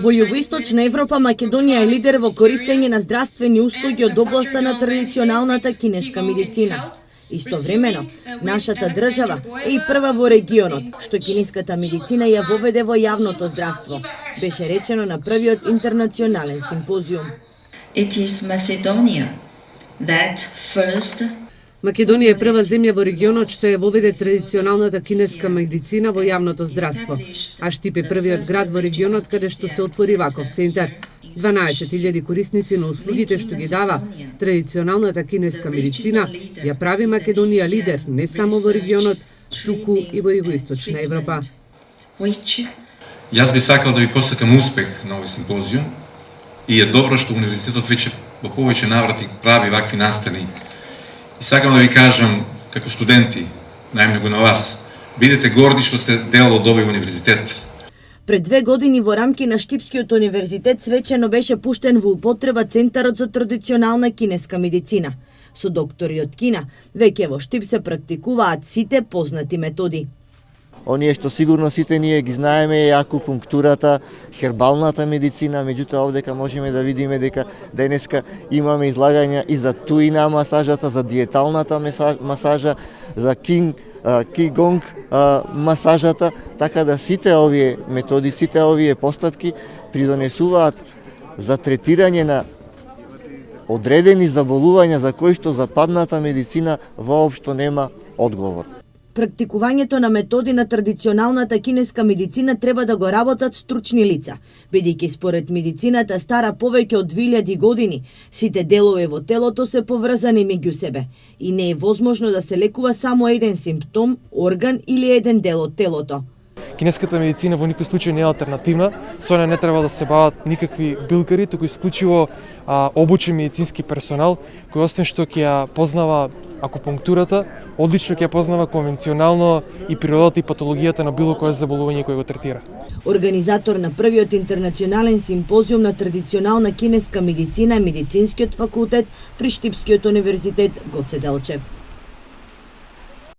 Во југоисточна Европа Македонија е лидер во користење на здравствени услуги од областа на традиционалната кинеска медицина. Истовремено, нашата држава е и прва во регионот што кинеската медицина ја воведе во јавното здравство, беше речено на првиот интернационален симпозиум. It is Macedonia that first Македонија е прва земја во регионот што ја воведе традиционалната кинеска медицина во јавното здравство, а Штип е првиот град во регионот каде што се отвори ваков центар. 12.000 корисници на услугите што ги дава традиционалната кинеска медицина ја прави Македонија лидер не само во регионот, туку и во југоисточна Европа. Јас би сакал да ви посакам успех на овој симпозиум и е добро што универзитетот веќе во повеќе наврати прави вакви настани. И сакам да ви кажам, како студенти, најмногу на вас, бидете горди што сте дел од овој универзитет. Пред 2 години во рамки на Штипскиот универзитет свечено беше пуштен во употреба Центарот за традиционална кинеска медицина. Со доктори од Кина, веќе во Штип се практикуваат сите познати методи. Оние што сигурно сите ние ги знаеме е акупунктурата, хербалната медицина, меѓутоа овдека можеме да видиме дека денеска имаме излагања и за туина масажата, за диеталната масажа, за Qigong масажата, така да сите овие методи, сите овие постапки придонесуваат за третирање на одредени заболувања за кои што западната медицина воопшто нема одговор. Практикувањето на методи на традиционалната кинеска медицина треба да го работат стручни лица, бидејќи според медицината стара повеќе од 2000 години, сите делови во телото се поврзани меѓу себе и не е возможно да се лекува само еден симптом, орган или еден дел од телото. Кинеската медицина во никој случај не е алтернативна, со неја не треба да се бават никакви билкари, туку исклучиво обучен медицински персонал, кој освен што ќе ја познава акупунктурата, одлично ќе ја познава конвенционално и природата и патологијата на било кое заболување кој го третира. Организатор на првиот интернационален симпозиум на традиционална кинеска медицина е Медицинскиот факултет при Штипскиот универзитет Гоце Делчев.